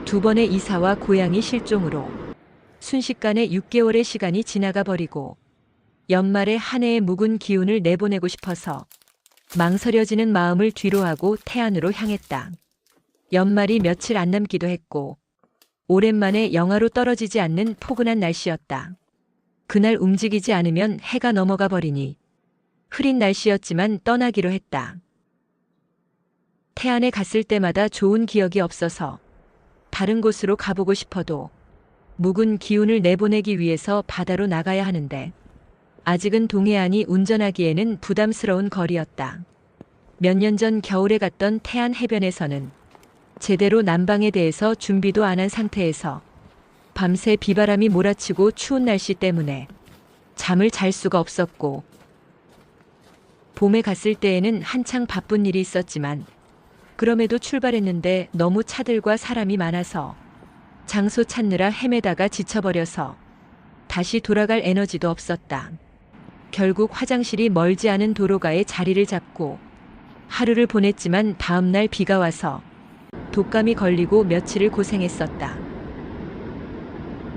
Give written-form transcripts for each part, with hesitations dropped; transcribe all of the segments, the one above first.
2번의 이사와 고양이 실종으로 순식간에 6개월의 시간이 지나가 버리고 연말에 한 해의 묵은 기운을 내보내고 싶어서 망설여지는 마음을 뒤로하고 태안으로 향했다. 연말이 며칠 안 남기도 했고 오랜만에 영하로 떨어지지 않는 포근한 날씨였다. 그날 움직이지 않으면 해가 넘어가 버리니 흐린 날씨였지만 떠나기로 했다. 태안에 갔을 때마다 좋은 기억이 없어서 다른 곳으로 가보고 싶어도 묵은 기운을 내보내기 위해서 바다로 나가야 하는데 아직은 동해안이 운전하기에는 부담스러운 거리였다. 몇 년 전 겨울에 갔던 태안 해변에서는 제대로 난방에 대해서 준비도 안 한 상태에서 밤새 비바람이 몰아치고 추운 날씨 때문에 잠을 잘 수가 없었고 봄에 갔을 때에는 한창 바쁜 일이 있었지만 그럼에도 출발했는데 너무 차들과 사람이 많아서 장소 찾느라 헤매다가 지쳐버려서 다시 돌아갈 에너지도 없었다. 결국 화장실이 멀지 않은 도로가에 자리를 잡고 하루를 보냈지만 다음날 비가 와서 독감이 걸리고 며칠을 고생했었다.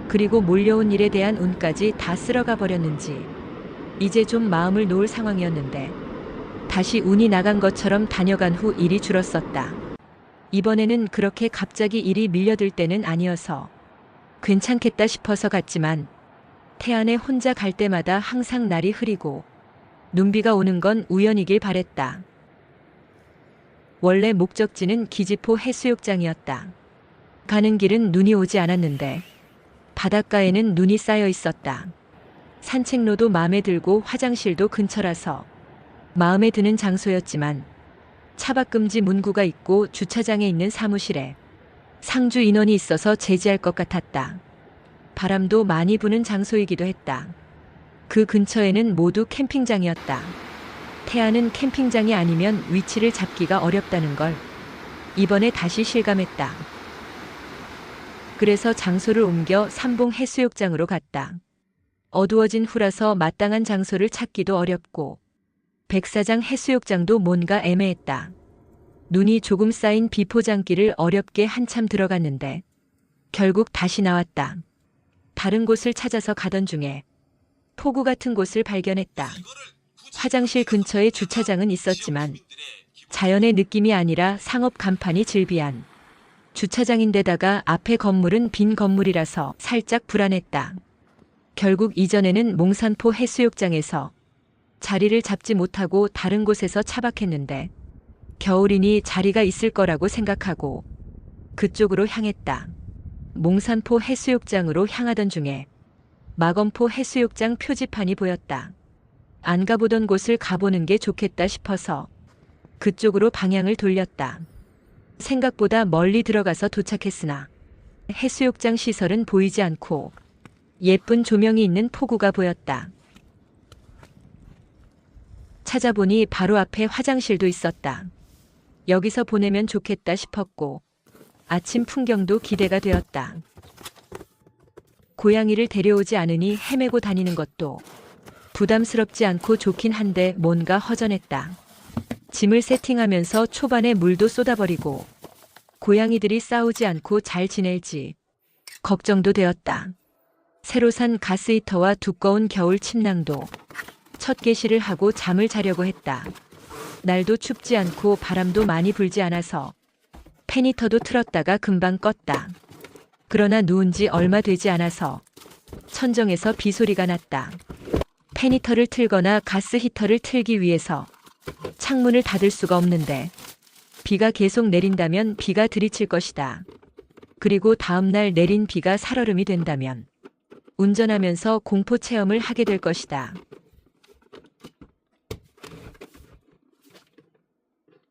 그리고 몰려온 일에 대한 운까지 다 쓸어가 버렸는지 이제 좀 마음을 놓을 상황이었는데 다시 운이 나간 것처럼 다녀간 후 일이 줄었었다. 이번에는 그렇게 갑자기 일이 밀려들 때는 아니어서 괜찮겠다 싶어서 갔지만 태안에 혼자 갈 때마다 항상 날이 흐리고 눈비가 오는 건 우연이길 바랬다. 원래 목적지는 기지포 해수욕장이었다. 가는 길은 눈이 오지 않았는데 바닷가에는 눈이 쌓여 있었다. 산책로도 마음에 들고 화장실도 근처라서 마음에 드는 장소였지만 차박금지 문구가 있고 주차장에 있는 사무실에 상주 인원이 있어서 제지할 것 같았다. 바람도 많이 부는 장소이기도 했다. 그 근처에는 모두 캠핑장이었다. 태안은 캠핑장이 아니면 위치를 잡기가 어렵다는 걸 이번에 다시 실감했다. 그래서 장소를 옮겨 삼봉 해수욕장으로 갔다. 어두워진 후라서 마땅한 장소를 찾기도 어렵고 백사장 해수욕장도 뭔가 애매했다. 눈이 조금 쌓인 비포장길을 어렵게 한참 들어갔는데 결국 다시 나왔다. 다른 곳을 찾아서 가던 중에 포구 같은 곳을 발견했다. 화장실 근처에 주차장은 있었지만 자연의 느낌이 아니라 상업 간판이 즐비한 주차장인데다가 앞에 건물은 빈 건물이라서 살짝 불안했다. 결국 이전에는 몽산포 해수욕장에서 자리를 잡지 못하고 다른 곳에서 차박했는데 겨울이니 자리가 있을 거라고 생각하고 그쪽으로 향했다. 몽산포 해수욕장으로 향하던 중에 마건포 해수욕장 표지판이 보였다. 안 가보던 곳을 가보는 게 좋겠다 싶어서 그쪽으로 방향을 돌렸다. 생각보다 멀리 들어가서 도착했으나 해수욕장 시설은 보이지 않고 예쁜 조명이 있는 포구가 보였다. 찾아보니 바로 앞에 화장실도 있었다. 여기서 보내면 좋겠다 싶었고 아침 풍경도 기대가 되었다. 고양이를 데려오지 않으니 헤매고 다니는 것도 부담스럽지 않고 좋긴 한데 뭔가 허전했다. 짐을 세팅하면서 초반에 물도 쏟아버리고 고양이들이 싸우지 않고 잘 지낼지 걱정도 되었다. 새로 산 가스히터와 두꺼운 겨울 침낭도 첫 개시를 하고 잠을 자려고 했다. 날도 춥지 않고 바람도 많이 불지 않아서 페니터도 틀었다가 금방 껐다. 그러나 누운 지 얼마 되지 않아서 천정에서 비소리가 났다. 페니터를 틀거나 가스히터를 틀기 위해서 창문을 닫을 수가 없는데 비가 계속 내린다면 비가 들이칠 것이다. 그리고 다음날 내린 비가 살얼음이 된다면 운전하면서 공포 체험을 하게 될 것이다.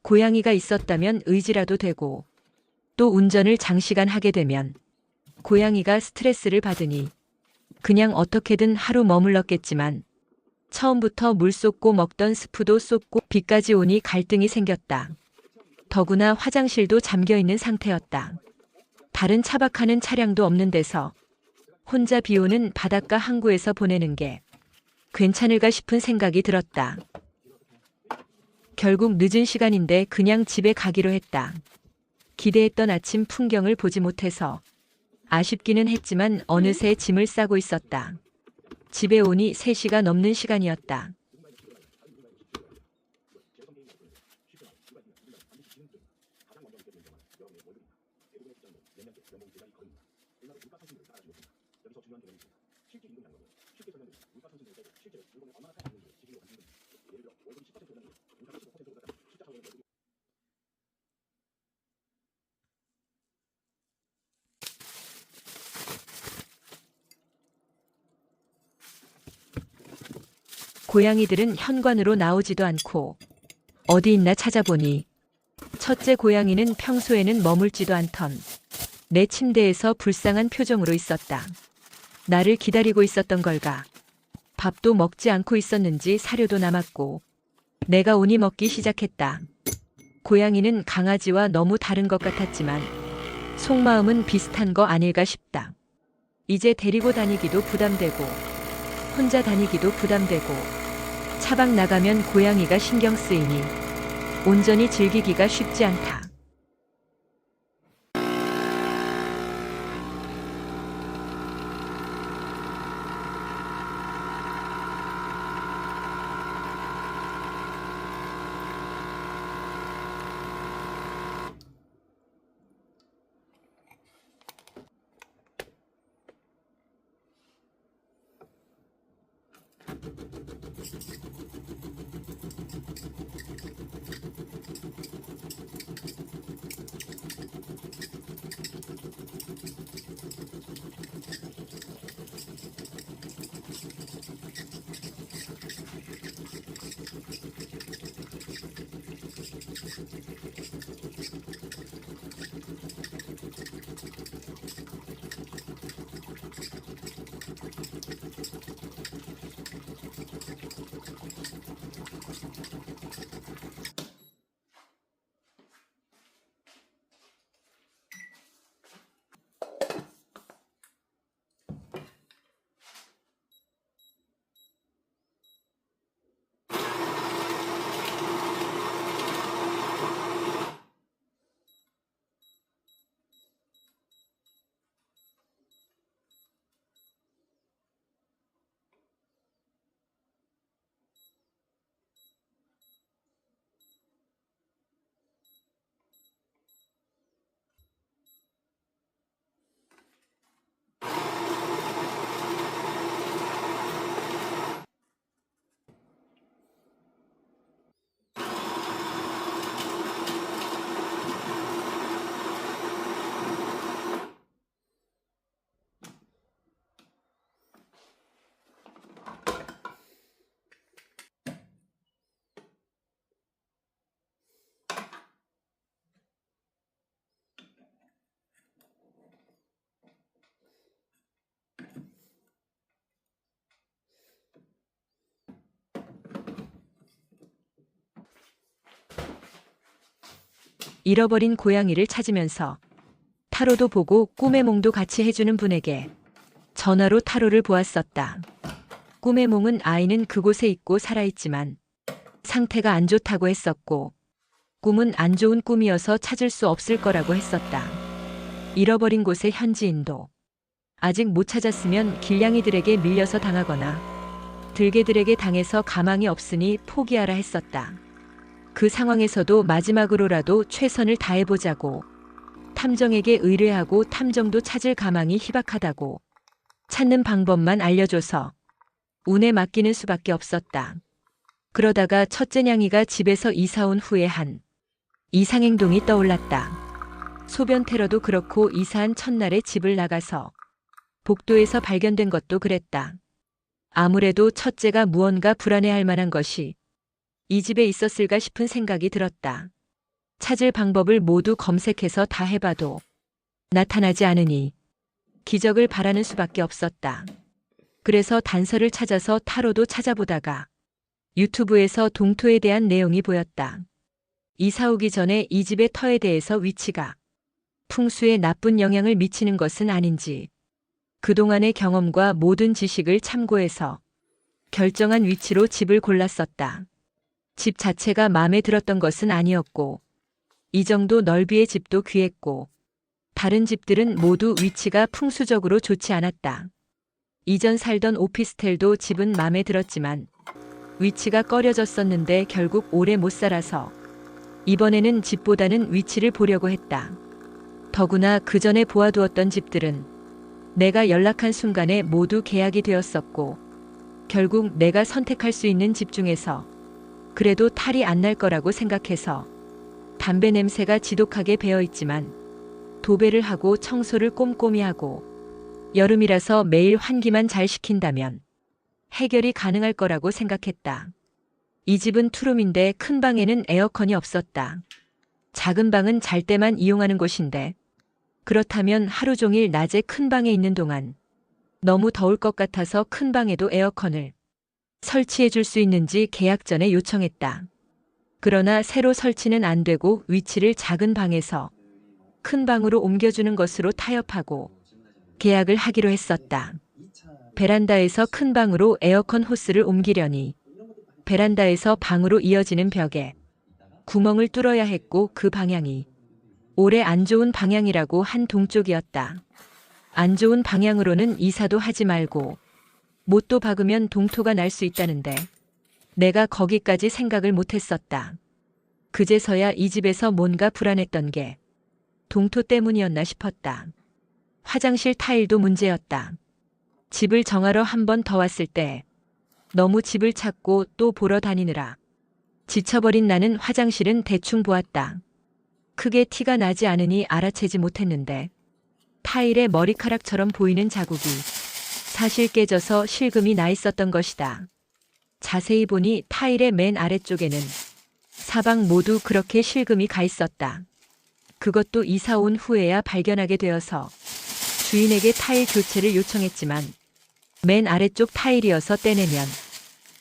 고양이가 있었다면 의지라도 되고 또 운전을 장시간 하게 되면 고양이가 스트레스를 받으니 그냥 어떻게든 하루 머물렀겠지만 처음부터 물 쏟고 먹던 스프도 쏟고 비까지 오니 갈등이 생겼다. 더구나 화장실도 잠겨있는 상태였다. 다른 차박하는 차량도 없는 데서 혼자 비오는 바닷가 항구에서 보내는 게 괜찮을까 싶은 생각이 들었다. 결국 늦은 시간인데 그냥 집에 가기로 했다. 기대했던 아침 풍경을 보지 못해서 아쉽기는 했지만 어느새 짐을 싸고 있었다. 집에 오니 3시가 넘는 시간이었다. 고양이들은 현관으로 나오지도 않고 어디 있나 찾아보니 첫째 고양이는 평소에는 머물지도 않던 내 침대에서 불쌍한 표정으로 있었다. 나를 기다리고 있었던 걸까? 밥도 먹지 않고 있었는지 사료도 남았고 내가 오니 먹기 시작했다. 고양이는 강아지와 너무 다른 것 같았지만 속마음은 비슷한 거 아닐까 싶다. 이제 데리고 다니기도 부담되고 혼자 다니기도 부담되고 차박 나가면 고양이가 신경 쓰이니 온전히 즐기기가 쉽지 않다. 잃어버린 고양이를 찾으면서 타로도 보고 꿈의 몽도 같이 해주는 분에게 전화로 타로를 보았었다. 꿈의 몽은 아이는 그곳에 있고 살아있지만 상태가 안 좋다고 했었고 꿈은 안 좋은 꿈이어서 찾을 수 없을 거라고 했었다. 잃어버린 곳의 현지인도 아직 못 찾았으면 길냥이들에게 밀려서 당하거나 들개들에게 당해서 가망이 없으니 포기하라 했었다. 그 상황에서도 마지막으로라도 최선을 다해보자고 탐정에게 의뢰하고 탐정도 찾을 가망이 희박하다고 찾는 방법만 알려줘서 운에 맡기는 수밖에 없었다. 그러다가 첫째 냥이가 집에서 이사 온 후에 한 이상행동이 떠올랐다. 소변 테러도 그렇고 이사한 첫날에 집을 나가서 복도에서 발견된 것도 그랬다. 아무래도 첫째가 무언가 불안해할 만한 것이 이 집에 있었을까 싶은 생각이 들었다. 찾을 방법을 모두 검색해서 다 해봐도 나타나지 않으니 기적을 바라는 수밖에 없었다. 그래서 단서를 찾아서 타로도 찾아보다가 유튜브에서 동토에 대한 내용이 보였다. 이사 오기 전에 이 집의 터에 대해서 위치가 풍수에 나쁜 영향을 미치는 것은 아닌지 그동안의 경험과 모든 지식을 참고해서 결정한 위치로 집을 골랐었다. 집 자체가 마음에 들었던 것은 아니었고 이 정도 넓이의 집도 귀했고 다른 집들은 모두 위치가 풍수적으로 좋지 않았다. 이전 살던 오피스텔도 집은 마음에 들었지만 위치가 꺼려졌었는데 결국 오래 못 살아서 이번에는 집보다는 위치를 보려고 했다. 더구나 그 전에 보아두었던 집들은 내가 연락한 순간에 모두 계약이 되었었고 결국 내가 선택할 수 있는 집 중에서 그래도 탈이 안 날 거라고 생각해서 담배 냄새가 지독하게 배어 있지만 도배를 하고 청소를 꼼꼼히 하고 여름이라서 매일 환기만 잘 시킨다면 해결이 가능할 거라고 생각했다. 이 집은 투룸인데 큰 방에는 에어컨이 없었다. 작은 방은 잘 때만 이용하는 곳인데 그렇다면 하루 종일 낮에 큰 방에 있는 동안 너무 더울 것 같아서 큰 방에도 에어컨을 설치해 줄 수 있는지 계약 전에 요청했다. 그러나 새로 설치는 안 되고 위치를 작은 방에서 큰 방으로 옮겨주는 것으로 타협하고 계약을 하기로 했었다. 베란다에서 큰 방으로 에어컨 호스를 옮기려니 베란다에서 방으로 이어지는 벽에 구멍을 뚫어야 했고 그 방향이 올해 안 좋은 방향이라고 한 동쪽이었다. 안 좋은 방향으로는 이사도 하지 말고 못도 박으면 동토가 날 수 있다는데 내가 거기까지 생각을 못했었다. 그제서야 이 집에서 뭔가 불안했던 게 동토 때문이었나 싶었다. 화장실 타일도 문제였다. 집을 정하러 한 번 더 왔을 때 너무 집을 찾고 또 보러 다니느라 지쳐버린 나는 화장실은 대충 보았다. 크게 티가 나지 않으니 알아채지 못했는데 타일에 머리카락처럼 보이는 자국이 사실 깨져서 실금이 나 있었던 것이다. 자세히 보니 타일의 맨 아래쪽에는 사방 모두 그렇게 실금이 가 있었다. 그것도 이사 온 후에야 발견하게 되어서 주인에게 타일 교체를 요청했지만 맨 아래쪽 타일이어서 떼내면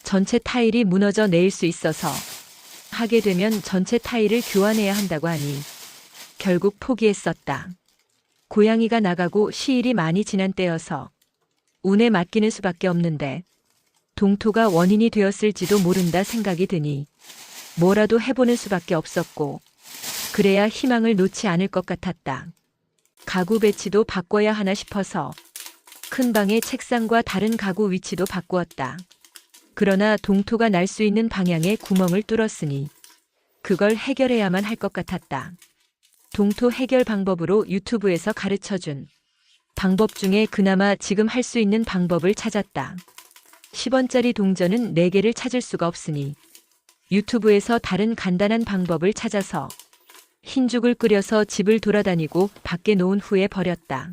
전체 타일이 무너져 내릴 수 있어서 하게 되면 전체 타일을 교환해야 한다고 하니 결국 포기했었다. 고양이가 나가고 시일이 많이 지난 때여서 운에 맡기는 수밖에 없는데 동토가 원인이 되었을지도 모른다 생각이 드니 뭐라도 해보는 수밖에 없었고 그래야 희망을 놓지 않을 것 같았다. 가구 배치도 바꿔야 하나 싶어서 큰 방의 책상과 다른 가구 위치도 바꾸었다. 그러나 동토가 날 수 있는 방향에 구멍을 뚫었으니 그걸 해결해야만 할 것 같았다. 동토 해결 방법으로 유튜브에서 가르쳐준 방법 중에 그나마 지금 할 수 있는 방법을 찾았다. 10원짜리 동전은 4개를 찾을 수가 없으니 유튜브에서 다른 간단한 방법을 찾아서 흰죽을 끓여서 집을 돌아다니고 밖에 놓은 후에 버렸다.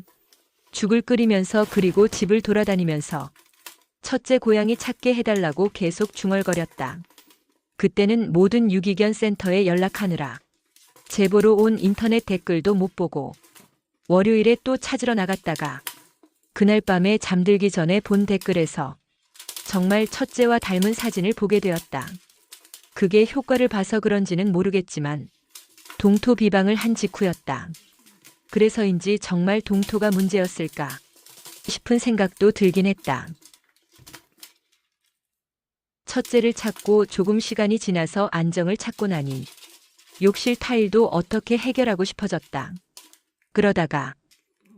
죽을 끓이면서 그리고 집을 돌아다니면서 첫째 고양이 찾게 해달라고 계속 중얼거렸다. 그때는 모든 유기견 센터에 연락하느라 제보로 온 인터넷 댓글도 못 보고 월요일에 또 찾으러 나갔다가 그날 밤에 잠들기 전에 본 댓글에서 정말 첫째와 닮은 사진을 보게 되었다. 그게 효과를 봐서 그런지는 모르겠지만 동토 비방을 한 직후였다. 그래서인지 정말 동토가 문제였을까 싶은 생각도 들긴 했다. 첫째를 찾고 조금 시간이 지나서 안정을 찾고 나니 욕실 타일도 어떻게 해결하고 싶어졌다. 그러다가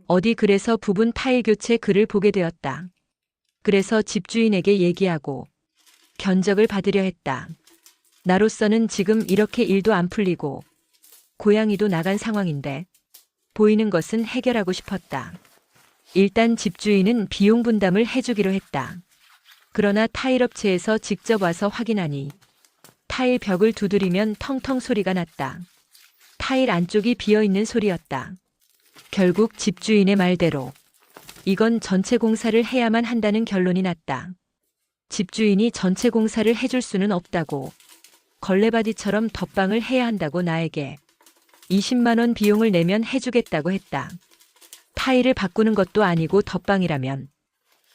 어디 그래서 부분 타일 교체 글을 보게 되었다. 그래서 집주인에게 얘기하고 견적을 받으려 했다. 나로서는 지금 이렇게 일도 안 풀리고 고양이도 나간 상황인데 보이는 것은 해결하고 싶었다. 일단 집주인은 비용 분담을 해주기로 했다. 그러나 타일업체에서 직접 와서 확인하니 타일 벽을 두드리면 텅텅 소리가 났다. 타일 안쪽이 비어있는 소리였다. 결국 집주인의 말대로 이건 전체 공사를 해야만 한다는 결론이 났다. 집주인이 전체 공사를 해줄 수는 없다고 걸레바디처럼 덧방을 해야 한다고 나에게 20만 원 비용을 내면 해주겠다고 했다. 타일을 바꾸는 것도 아니고 덧방이라면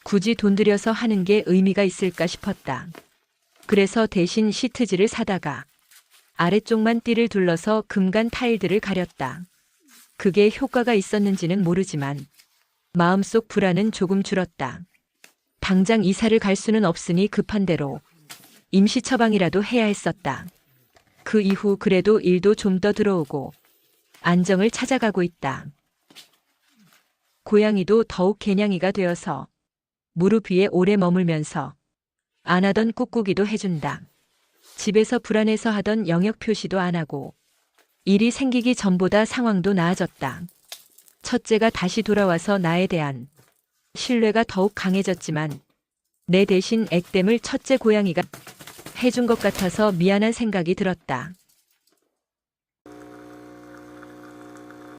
굳이 돈 들여서 하는 게 의미가 있을까 싶었다. 그래서 대신 시트지를 사다가 아래쪽만 띠를 둘러서 금간 타일들을 가렸다. 그게 효과가 있었는지는 모르지만 마음속 불안은 조금 줄었다. 당장 이사를 갈 수는 없으니 급한 대로 임시 처방이라도 해야 했었다. 그 이후 그래도 일도 좀 더 들어오고 안정을 찾아가고 있다. 고양이도 더욱 개냥이가 되어서 무릎 위에 오래 머물면서 안 하던 꾹꾹이도 해준다. 집에서 불안해서 하던 영역 표시도 안 하고 일이 생기기 전보다 상황도 나아졌다. 첫째가 다시 돌아와서 나에 대한 신뢰가 더욱 강해졌지만 내 대신 액땜을 첫째 고양이가 해준 것 같아서 미안한 생각이 들었다.